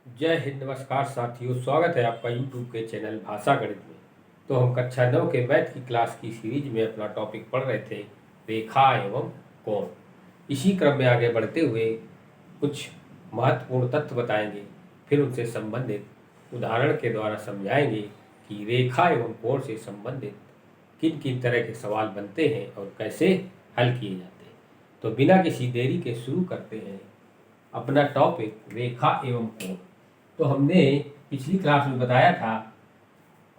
जय हिंद, नमस्कार साथियों। स्वागत है आपका यूट्यूब के चैनल भाषा गणित में। तो हम कक्षा 9 के मैथ की क्लास की सीरीज में अपना टॉपिक पढ़ रहे थे, रेखा एवं कोण। इसी क्रम में आगे बढ़ते हुए कुछ महत्वपूर्ण तथ्य बताएंगे, फिर उनसे संबंधित उदाहरण के द्वारा समझाएंगे कि रेखा एवं कोण से संबंधित किन किन तरह के सवाल बनते हैं और कैसे हल किए जाते हैं। तो बिना किसी देरी के शुरू करते हैं अपना टॉपिक, रेखा एवं कोण। तो हमने पिछली क्लास में बताया था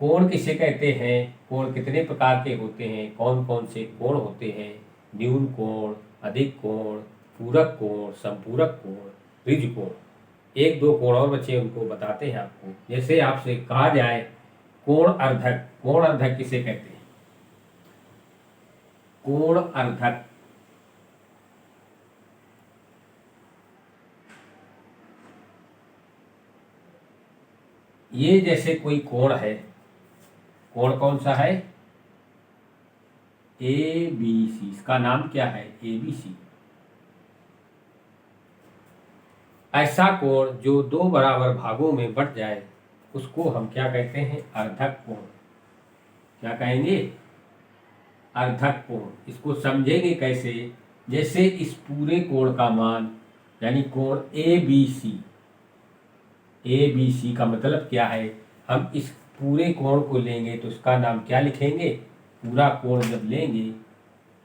कोण किसे कहते हैं, कोण कितने प्रकार के होते हैं, कौन कौन से कोण होते हैं, न्यून कोण, अधिक कोण, पूरक कोण, संपूरक कोण, ऋज कोण। एक दो कोण और बचे, उनको बताते हैं आपको। जैसे आपसे कहा जाए कोण अर्धक, कोण अर्धक किसे कहते हैं? कोण अर्धक ये जैसे कोई कोण है, कोण कौन सा है? A B C. इसका नाम क्या है? A B C. ऐसा कोण जो दो बराबर भागों में बंट जाए उसको हम क्या कहते हैं? अर्धक कोण। क्या कहेंगे? अर्धक कोण। इसको समझेंगे कैसे? जैसे इस पूरे कोण का मान, यानी कोण ए बी सी। ए बी सी का मतलब क्या है? हम इस पूरे कोण को लेंगे तो इसका नाम क्या लिखेंगे? पूरा कोण जब लेंगे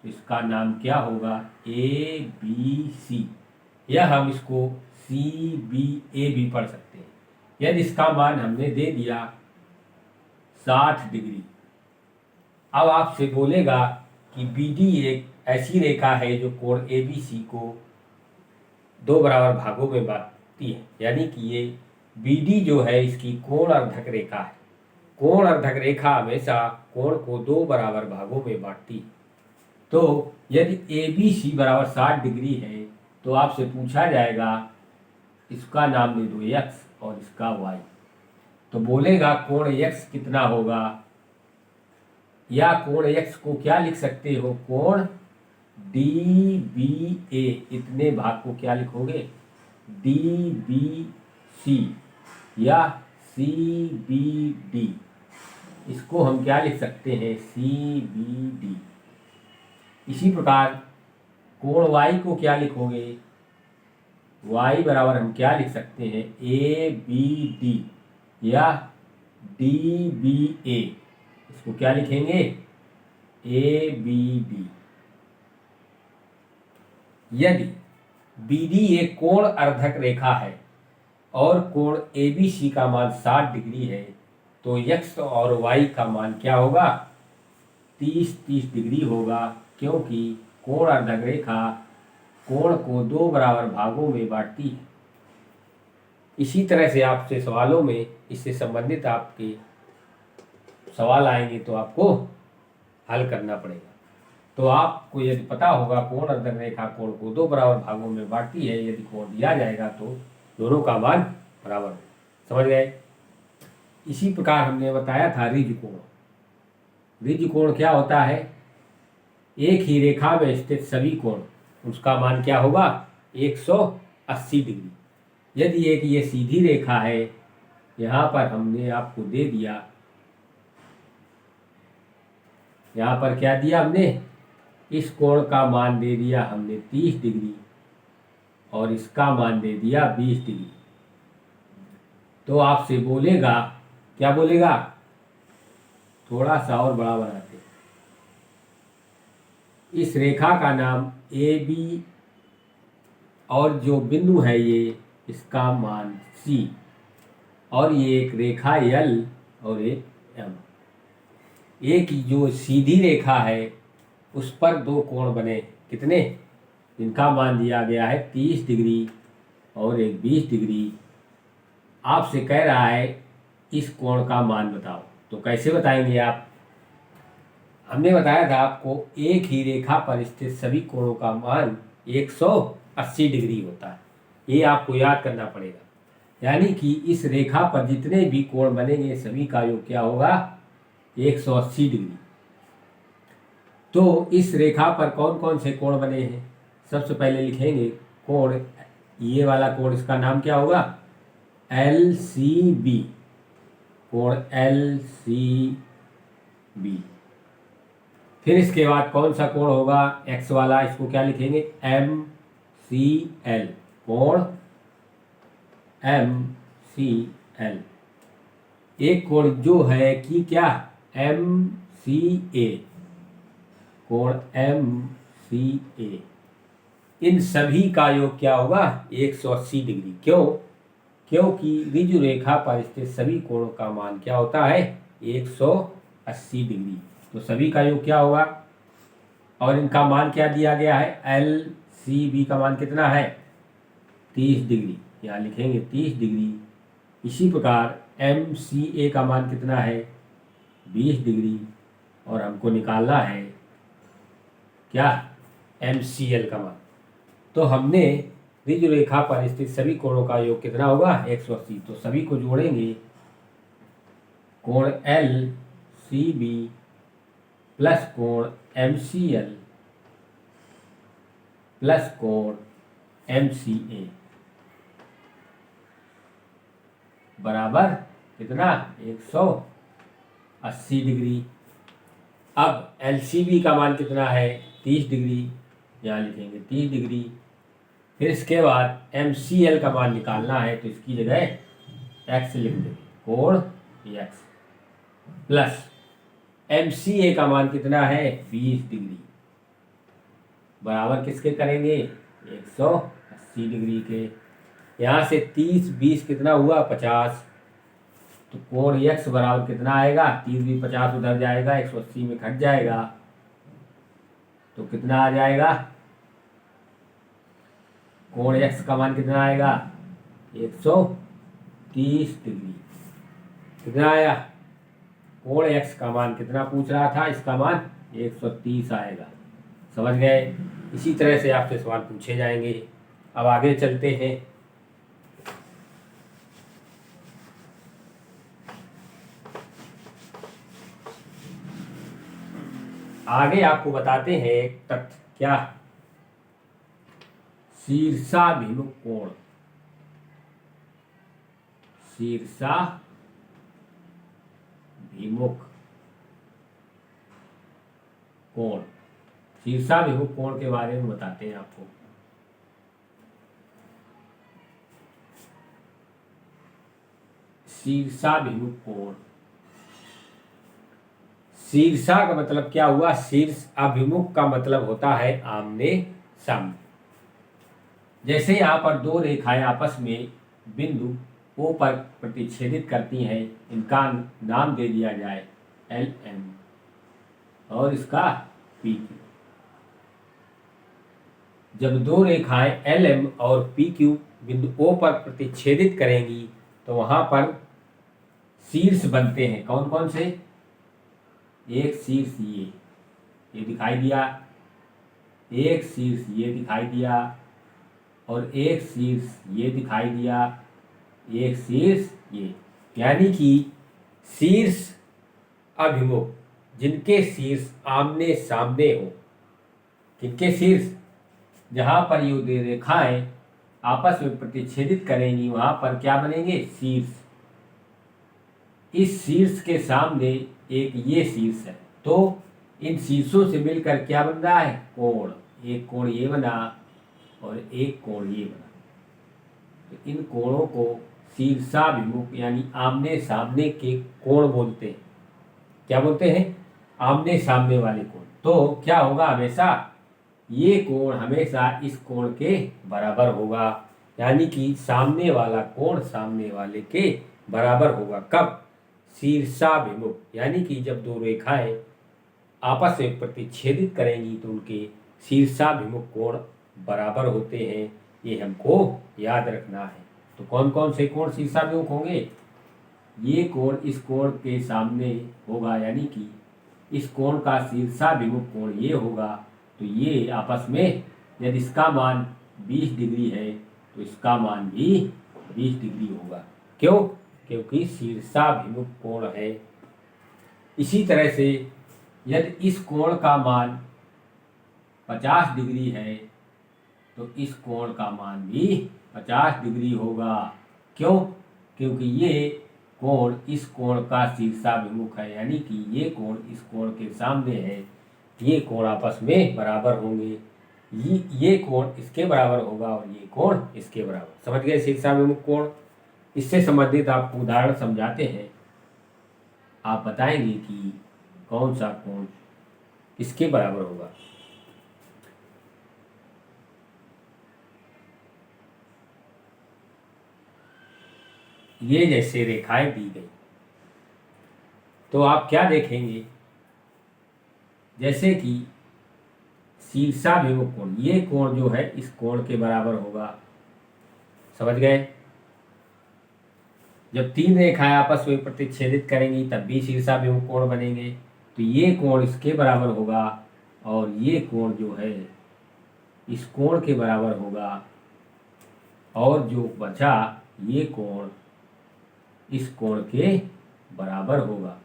तो इसका नाम क्या होगा? A B C. या हम इसको सी बी ए भी पढ़ सकते हैं। यदि इसका मान हमने दे दिया 60 डिग्री, अब आपसे बोलेगा कि बी डी एक ऐसी रेखा है जो कोण ए बी सी को दो बराबर भागों में बांटती है, यानी कि ये बी डी जो है इसकी कोण अर्धक रेखा है। कोण अर्धक रेखा हमेशा कोण को दो बराबर भागों में बांटती है। तो यदि ए बी सी बराबर 60 डिग्री है तो आपसे पूछा जाएगा, इसका नाम दे दो एक्स और इसका वाई। तो बोलेगा कोण एक्स कितना होगा, या कोण एक्स को क्या लिख सकते हो? कोण डी बी ए। इतने भाग को क्या लिखोगे? डी बी सी या सी बी डी। इसको हम क्या लिख सकते हैं? C B D. इसी प्रकार कोण y को क्या लिखोगे? y बराबर हम क्या लिख सकते हैं? ए बी डी या डी बी ए। इसको क्या लिखेंगे? A B D. यदि बी डी एक कोण अर्धक रेखा है और कोण ए बी सी का मान 60 डिग्री है तो x और y का मान क्या होगा? 30-30 डिग्री होगा, क्योंकि कोण अर्धक रेखा कोण को दो बराबर भागों में बांटती है। इसी तरह से आपसे सवालों में इससे संबंधित आपके सवाल आएंगे तो आपको हल करना पड़ेगा। तो आपको यदि पता होगा कोण अर्धक रेखा कोण को दो बराबर भागों में बांटती है, यदि कोण दिया जाएगा तो दोनों का मान बराबर है। समझ गए? इसी प्रकार हमने बताया था ऋज कोण। ऋज कोण क्या होता है? एक ही रेखा में स्थित सभी कोण, उसका मान क्या होगा? 180 डिग्री। यदि एक ये सीधी रेखा है, यहाँ पर हमने आपको दे दिया, यहाँ पर क्या दिया हमने? इस कोण का मान दे दिया हमने 30 डिग्री और इसका मान दे दिया 20 डिग्री। तो आपसे बोलेगा, क्या बोलेगा? थोड़ा सा और बड़ा बनाते हैं। इस रेखा का नाम ए बी और जो बिंदु है ये, इसका मान सी, और ये एक रेखा यल और एक एम। एक जो सीधी रेखा है उस पर दो कोण बने, कितने? जिनका मान दिया गया है 30 डिग्री और एक 20 डिग्री। आपसे कह रहा है इस कोण का मान बताओ। तो कैसे बताएंगे आप? हमने बताया था आपको एक ही रेखा पर स्थित सभी कोणों का मान 180 डिग्री होता है। ये आपको याद करना पड़ेगा। यानी कि इस रेखा पर जितने भी कोण बनेंगे सभी का योग क्या होगा? 180 डिग्री। तो इस रेखा पर कौन कौन से कोण बने हैं? सबसे पहले लिखेंगे कोण, ये वाला कोण, इसका नाम क्या होगा? एल सी बी, कोण एल सी बी। फिर इसके बाद कौन सा कोण होगा एक्स वाला, इसको क्या लिखेंगे, एम सी एल, कोण एम सी एल। एक कोण जो है कि क्या एम सी ए, कोण एम सी ए, इन सभी का योग क्या होगा 180 डिग्री। क्यों? क्योंकि ऋजु रेखा पर स्थित सभी कोणों का मान क्या होता है 180 डिग्री। तो सभी का योग क्या होगा, और इनका मान क्या दिया गया है, एल सी बी का मान कितना है 30 डिग्री, यहाँ लिखेंगे 30 डिग्री। इसी प्रकार एम सी ए का मान कितना है 20 डिग्री, और हमको निकालना है क्या एम सी एल का मान। तो हमने ऋजु रेखा पर स्थित सभी कोणों का योग कितना होगा 180। तो सभी को जोड़ेंगे, कोण एल सी बी प्लस कोण एम सी एल प्लस कोण एम सी ए बराबर कितना 180 डिग्री। अब एल सी बी का मान कितना है 30 डिग्री, यहाँ लिखेंगे 30 डिग्री। फिर इसके बाद एम सी एल का मान निकालना है, तो इसकी जगह एक्स लिख देंगे, कोण एक्स प्लस एम सी ए का मान कितना है 20 डिग्री, बराबर किसके करेंगे 180 डिग्री के। यहाँ से 30 20 कितना हुआ 50, तो कोण एक्स बराबर कितना आएगा 30 भी 50 उधर जाएगा 180 में घट जाएगा, तो कितना आ जाएगा, कोण एक्स का मान कितना आएगा 130 डिग्री। कितना आया, कोण एक्स का मान कितना पूछ रहा था, इसका मान 130 आएगा। समझ गए? इसी तरह से आपसे सवाल पूछे जाएंगे। अब आगे चलते हैं। आगे आपको बताते हैं एक तथ्य, क्या शीर्षाभिमुख कोण, शीर्षाभिमुख कोण, शीर्षाभिमुख कोण के बारे में बताते हैं आपको। शीर्षाभिमुख कोण, शीर्षा का मतलब क्या हुआ, शीर्ष, अभिमुख का मतलब होता है आमने सामने। जैसे यहाँ पर दो रेखाएं आपस में बिंदु ओ पर प्रतिच्छेदित करती हैं, इनका नाम दे दिया जाए एल एम और इसका पी क्यू। जब दो रेखाएं एल एम और पी क्यू बिंदु ओ पर प्रतिच्छेदित करेंगी तो वहां पर शीर्ष बनते हैं। कौन कौन से, एक शीर्ष ये दिखाई दिया, एक शीर्ष ये दिखाई दिया, और एक शीर्ष ये दिखाई दिया, एक शीर्ष ये। यानी कि शीर्ष अभिमुख, जिनके शीर्ष आमने सामने हो, किनके शीर्ष, जहां पर ये रेखाएं आपस में प्रतिच्छेदित करेंगी वहां पर क्या बनेंगे शीर्ष। इस शीर्ष के सामने एक ये शीर्ष है, तो इन शीर्षों से मिलकर क्या बन रहा है कोण। एक कोण ये बना और एक कोण ये बना, तो इन कोणों को शीर्षाभिमुख यानी आमने सामने के कोण बोलते हैं। क्या बोलते हैं, आमने सामने वाले कोण। तो क्या होगा, हमेशा ये कोण हमेशा इस कोण के बराबर होगा, यानी कि सामने वाला कोण सामने वाले के बराबर होगा। कब, शीर्षाभिमुख, यानी कि जब दो रेखाएं आपस में प्रतिच्छेदित करेंगी तो उनके शीर्षाभिमुख कोण बराबर होते हैं। ये हमको याद रखना है। तो कौन कौन से कोण शीर्षाभिमुख होंगे, ये कोण इस कोण के सामने होगा, यानी कि इस कोण का शीर्षाभिमुख कोण ये होगा, तो ये आपस में यदि इसका मान 20 डिग्री है तो इसका मान भी 20 डिग्री होगा। क्यों, क्योंकि शीर्षाभिमुख कोण है। इसी तरह से यदि इस कोण का मान 50 डिग्री है तो इस कोण का मान भी 50 डिग्री होगा। क्यों, क्योंकि ये कोण इस कोण का शीर्षाभिमुख है, यानी कि ये कोण इस कोण के सामने है, ये कोण आपस में बराबर होंगे। ये कोण इसके बराबर होगा और ये कोण इसके बराबर। समझ गए शीर्षाभिमुख कोण। इससे संबंधित आपको उदाहरण समझाते हैं। आप बताएंगे कि कौन सा कोण किसके बराबर होगा। ये जैसे रेखाएं दी गई तो आप क्या देखेंगे, जैसे कि शीर्षाभिमुख कोण, ये कोण जो है इस कोण के बराबर होगा। समझ गए। जब तीन रेखाएं आपस में प्रतिच्छेदित करेंगी तब भी शीर्षाभिमुख कोण बनेंगे। तो ये कोण इसके बराबर होगा और ये कोण जो है इस कोण के बराबर होगा, और जो बचा ये कोण इस कोण के बराबर होगा।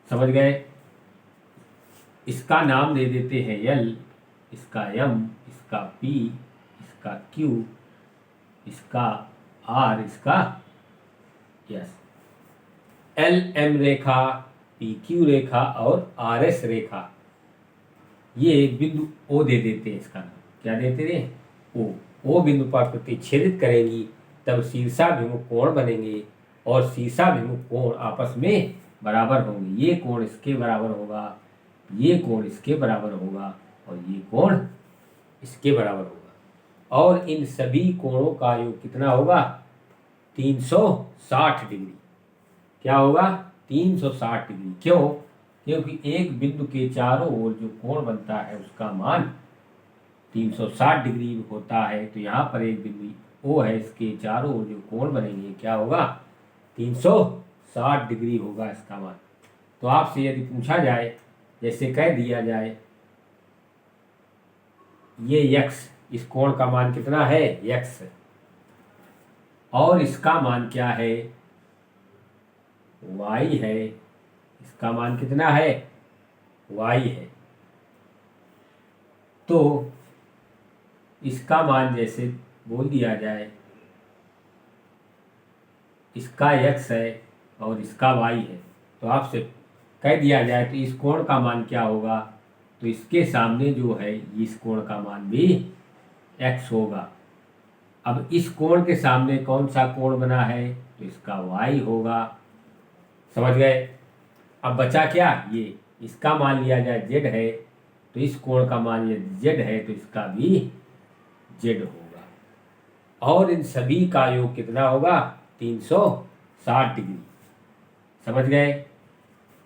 समझ गए। इसका नाम दे देते हैं L, इसका M, इसका P, इसका Q, इसका R, इसका S। LM रेखा, PQ रेखा और RS रेखा, ये एक बिंदु O दे देते हैं। इसका नाम क्या देते हैं? O बिंदु पर प्रतिच्छेदित करेंगी तब शीर्षाभिमुख कोण बनेंगे और शीर्षाभिमुख कोण आपस में बराबर होंगे। ये कोण इसके बराबर होगा, ये कोण इसके बराबर होगा और ये कोण इसके बराबर होगा। और इन सभी कोणों का योग कितना होगा? 360 डिग्री। क्या होगा? 360 डिग्री। क्यों? क्योंकि एक बिंदु के चारों ओर जो कोण बनता है उसका मान 360 डिग्री होता है। तो यहाँ पर एक बिंदु O है, इसके चारों ओर जो कोण बनेंगे क्या होगा? 360 डिग्री होगा इसका मान। तो आपसे यदि पूछा जाए, जैसे कह दिया जाए ये x, इस कोण का मान कितना है? x, और इसका मान क्या है? y है। इसका मान कितना है? y है। तो इसका मान जैसे बोल दिया जाए इसका x है और इसका y है, तो आपसे कह दिया जाए तो इस कोण का मान क्या होगा? तो इसके सामने जो है इस कोण का मान भी x होगा। अब इस कोण के सामने कौन सा कोण बना है? तो इसका y होगा। समझ गए। अब बचा क्या? ये इसका मान लिया जाए z है, तो इस कोण का मान ये z है, तो इसका भी z होगा। और इन सभी का योग कितना होगा? 360 डिग्री। समझ गए।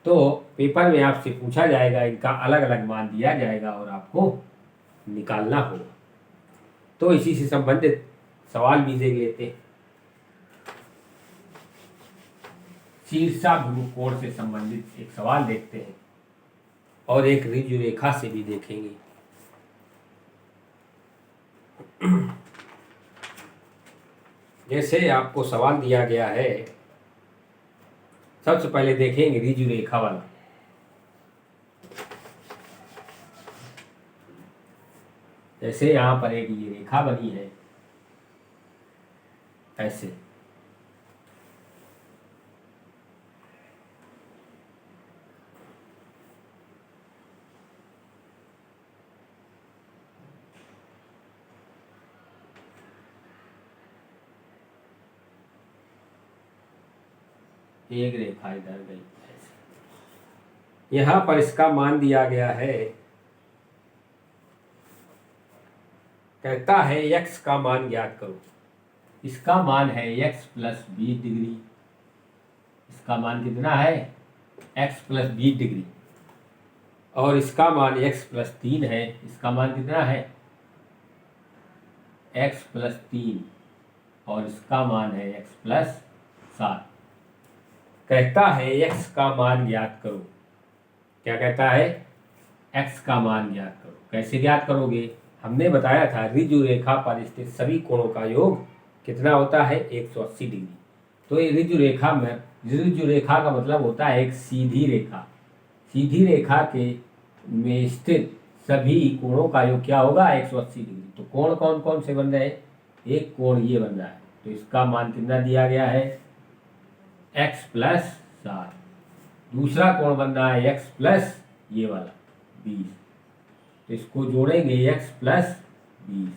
तो पेपर में आपसे पूछा जाएगा, इनका अलग अलग मान दिया जाएगा और आपको निकालना होगा। तो इसी से संबंधित सवाल भी देख लेते हैं। शीर्षाभिमुख कोण से संबंधित एक सवाल देखते हैं और एक ऋजु रेखा से भी देखेंगे। जैसे आपको सवाल दिया गया है, सबसे पहले देखेंगे ऋजु रेखा वाला। जैसे यहाँ पर एक ये रेखा बनी है ऐसे, एक रेखा इधर गई ऐसे। यहाँ पर इसका मान दिया गया है, कहता है x का मान ज्ञात करो। इसका मान है x प्लस 20 डिग्री। इसका मान कितना है? x plus 20 degree. और इसका मान x प्लस 3 है। इसका मान कितना है? x प्लस 3, और इसका मान है x प्लस 7। कहता है x का मान ज्ञात करो। क्या कहता है? x का मान ज्ञात करो। कैसे ज्ञात करोगे? हमने बताया था ऋजु रेखा पर स्थित सभी कोणों का योग कितना होता है? 180 डिग्री। तो ये ऋजु रेखा में, ऋजु रेखा का मतलब होता है एक सीधी रेखा। सीधी रेखा के में स्थित सभी कोणों का योग क्या होगा? 180 डिग्री। तो कोण कौन कौन से बन रहे हैं? एक कोण ये बन रहा है, तो इसका मान कितना दिया गया है? X plus 7। दूसरा कोण बन रहा है एक्स प्लस ये वाला 20, तो इसको जोड़ेंगे एक्स प्लस 20।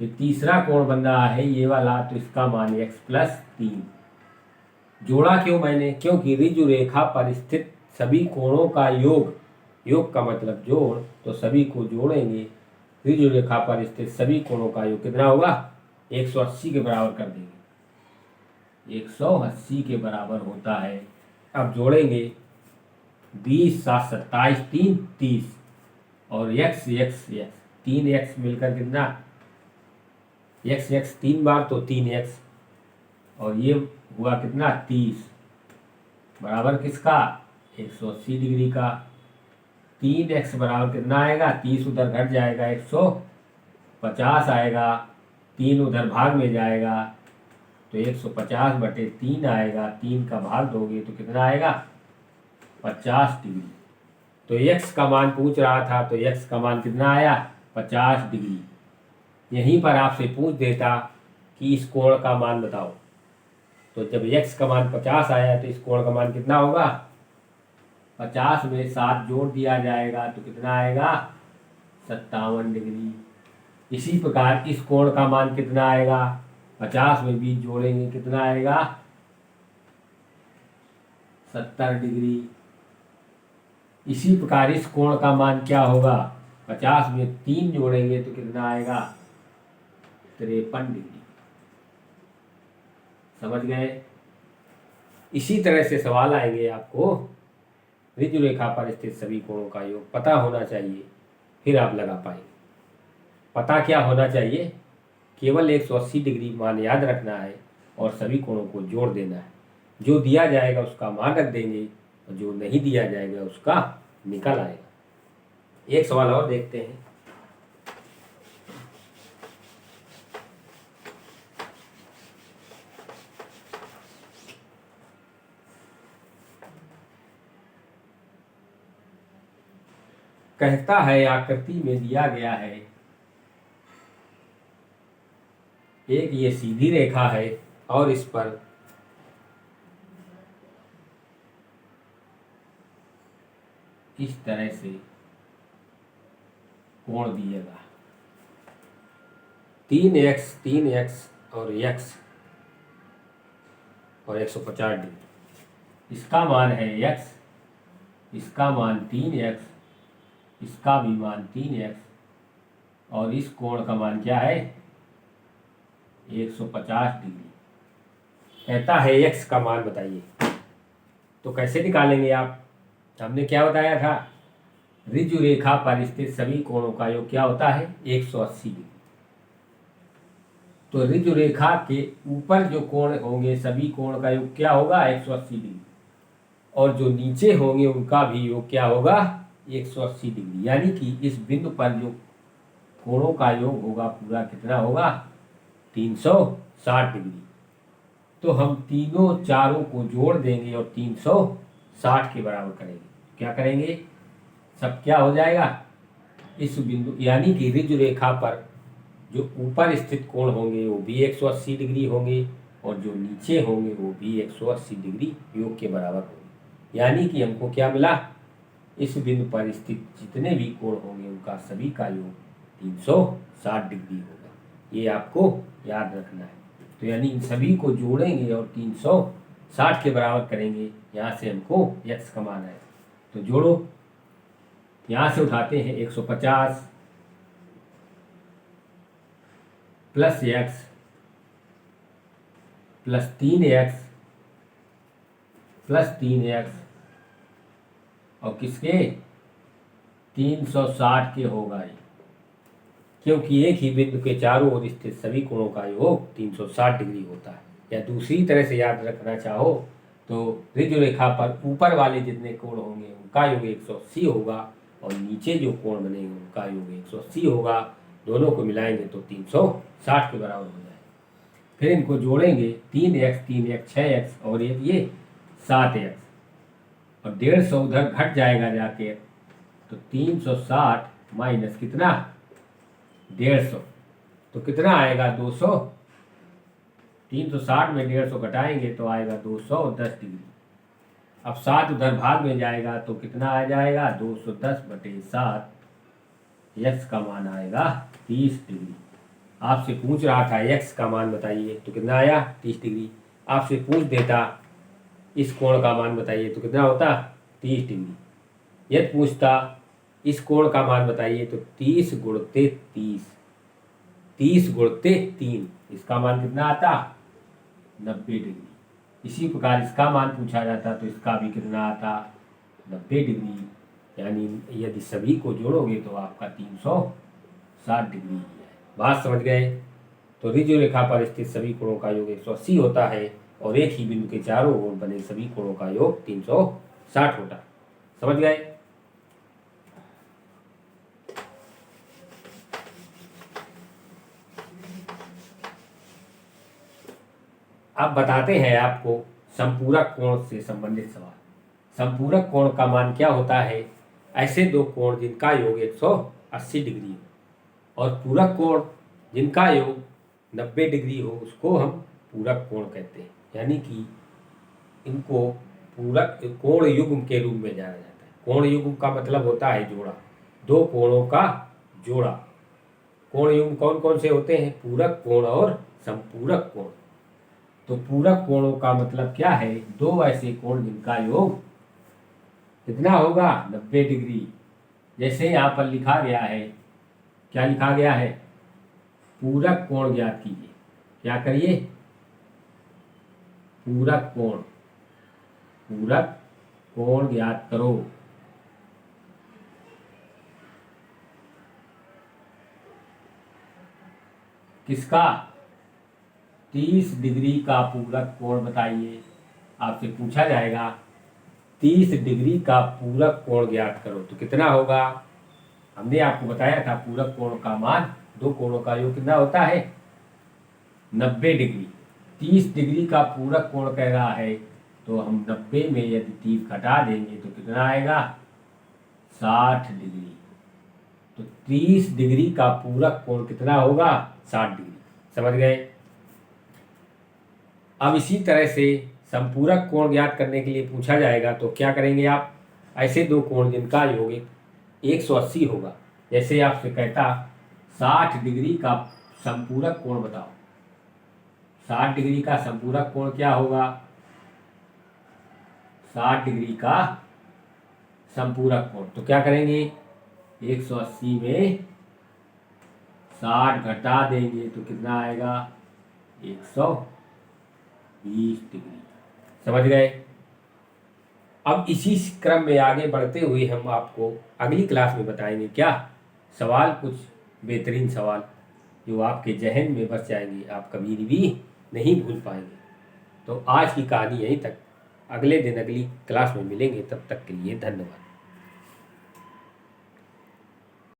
फिर तीसरा कोण बन रहा है ये वाला, तो इसका मान एक्स प्लस 3। जोड़ा क्यों मैंने? क्योंकि ऋजु रेखा पर स्थित सभी कोणों का योग, योग का मतलब जोड़, तो सभी को जोड़ेंगे। ऋजु रेखा पर स्थित सभी कोणों का योग कितना होगा? 180 के बराबर कर देंगे। 180 के बराबर होता है। अब जोड़ेंगे 20 7 27 3 30 और x x x 3x मिलकर कितना? x x 3 बार तो 3x, और ये हुआ कितना? 30 बराबर किसका? 180 डिग्री का। 3x बराबर कितना आएगा? 30 उधर घट जाएगा, 150 आएगा। 3 उधर भाग में जाएगा तो 150/3 आएगा। 3 का भाग दोगे तो कितना आएगा? 50 डिग्री। तो x का मान पूछ रहा था, तो x का मान कितना आया? 50 डिग्री। यहीं पर आपसे पूछ देता कि इस कोण का मान बताओ, तो जब x का मान 50 आया तो इस कोण का मान कितना होगा? 50 में 7 जोड़ दिया जाएगा तो कितना आएगा? 57 डिग्री। इसी प्रकार इस कोण का मान कितना आएगा? 50 में 20 जोड़ेंगे कितना आएगा? 70 डिग्री। इसी प्रकार इस कोण का मान क्या होगा? 50 में 3 जोड़ेंगे तो कितना आएगा? 53 डिग्री। समझ गए? इसी तरह से सवाल आएंगे आपको। ऋजु रेखा पर स्थित सभी कोणों का योग पता होना चाहिए, फिर आप लगा पाएंगे। पता क्या होना चाहिए? केवल 180 डिग्री मान याद रखना है और सभी कोणों को जोड़ देना है। जो दिया जाएगा उसका मान रख देंगे और जो नहीं दिया जाएगा उसका निकल आएगा। एक सवाल और देखते हैं। कहता है आकृति में दिया गया है, एक ये सीधी रेखा है और इस पर इस तरह से कोण दिएगा 3x 3x और x और 150 डिग्री। इसका मान है x, इसका मान 3x, इसका भी मान 3x और इस कोण का मान क्या है? 150 डिग्री। कहता है x का मान बताइए। तो कैसे निकालेंगे आप? हमने क्या बताया था? ऋजु रेखा पर स्थित सभी कोणों का योग क्या होता है? 180 डिग्री। तो ऋजु रेखा के ऊपर जो कोण होंगे सभी कोण का योग क्या होगा? 180 डिग्री। और जो नीचे होंगे उनका भी योग क्या होगा? 180 डिग्री। यानी कि इस बिंदु पर जो कोणों का योग होगा पूरा कितना होगा? 360 डिग्री। तो हम तीनों चारों को जोड़ देंगे और 360 के बराबर करेंगे। क्या करेंगे? सब क्या हो जाएगा? इस बिंदु यानी कि ऋजु रेखा पर जो ऊपर स्थित कोण होंगे वो भी 180 डिग्री होंगे और जो नीचे होंगे वो भी 180 डिग्री योग के बराबर होंगे। यानी कि हमको क्या मिला? इस बिंदु पर स्थित जितने भी कोण होंगे उनका सभी का योग 360 डिग्री होगा। ये आपको याद रखना है। तो यानी इन सभी को जोड़ेंगे और 360 के बराबर करेंगे। यहाँ से हमको x का मान आएगा। तो जोड़ो, यहाँ से उठाते हैं 150 plus x plus 3x plus 3x और किसके? 360 के होगा ये, क्योंकि एक ही बिंदु के चारों ओर स्थित सभी कोणों का योग 360 डिग्री होता है। या दूसरी तरह से याद रखना चाहो तो ऋजु रेखा पर ऊपर वाले जितने कोण होंगे उनका योग 180 होगा और नीचे जो कोण बनेंगे उनका योग 180 होगा। दोनों को मिलाएंगे तो 360 के बराबर हो जाएगा। फिर इनको जोड़ेंगे 3x 3x 6x और ये 7x और 150 उधर घट जाएगा जाके, तो 360 माइनस कितना? 150, तो कितना आएगा? 200 360 में 150 घटाएंगे तो आएगा 210 डिग्री। अब 7 उधर भाग में जाएगा तो कितना आ जाएगा, 210/7, एक्स का मान आएगा 30 डिग्री। आपसे पूछ रहा था एक्स का मान बताइए तो कितना आया, 30 डिग्री। आपसे पूछ देता इस कोण का मान बताइए तो कितना होता, 30 डिग्री। यदि पूछता इस कोण का मान बताइए तो 30 गुणते 30, 30 गुणते 3, इसका मान कितना आता, 90 डिग्री। इसी प्रकार इसका मान पूछा जाता तो इसका भी कितना आता, 90 डिग्री। यानी यदि सभी को जोड़ोगे तो आपका 360 डिग्री है। बात समझ गए। तो ऋजु रेखा पर स्थित सभी कोणों का योग 180 होता है और एक ही बिंदु के चारों ओर बने सभी कोणों का योग 360 होता है। समझ गए। अब बताते हैं आपको संपूरक कोण से संबंधित सवाल। संपूरक कोण का मान क्या होता है, ऐसे दो कोण जिनका योग 180 डिग्री हो और पूरक कोण जिनका योग 90 डिग्री हो उसको हम पूरक कोण कहते हैं। यानी कि इनको पूरक कोण युग्म के रूप में जाना जाता है। कोण युग्म का मतलब होता है जोड़ा, दो कोणों का जोड़ा। कोण युग्म कौन कौन से होते हैं, पूरक कोण और संपूरक कोण। तो पूरक कोणों का मतलब क्या है, दो ऐसे कोण जिनका योग कितना होगा, 90 डिग्री। जैसे यहाँ पर लिखा गया है, क्या लिखा गया है, पूरक कोण ज्ञात कीजिए। क्या करिए, पूरक कोण, पूरक कोण ज्ञात करो। किसका, 30 डिग्री का पूरक कोण बताइए। आपसे पूछा जाएगा 30 डिग्री का पूरक कोण ज्ञात करो तो कितना होगा। हमने आपको बताया था पूरक कोण का मान, दो कोणों का योग कितना होता है, 90 डिग्री। 30 डिग्री का पूरक कोण कह रहा है तो हम 90 में यदि 30 घटा देंगे तो कितना आएगा, 60 डिग्री। तो 30 डिग्री का पूरक कोण कितना होगा, 60 डिग्री। समझ गए। अब इसी तरह से संपूरक कोण ज्ञात करने के लिए पूछा जाएगा तो क्या करेंगे आप, ऐसे दो कोण जिनका योग 180 होगा। जैसे आपसे कहता 60 डिग्री का संपूरक कोण बताओ, 60 डिग्री का संपूरक कोण क्या होगा, 60 डिग्री का संपूरक कोण। तो क्या करेंगे, 180 में 60 घटा देंगे तो कितना आएगा, 120 डिग्री। समझ गए। अब इसी क्रम में आगे बढ़ते हुए हम आपको अगली क्लास में बताएंगे क्या सवाल, कुछ बेहतरीन सवाल जो आपके जहन में बस जाएंगे, आप कभी भी नहीं भूल पाएंगे। तो आज की कहानी यहीं तक, अगले दिन अगली क्लास में मिलेंगे, तब तक के लिए धन्यवाद।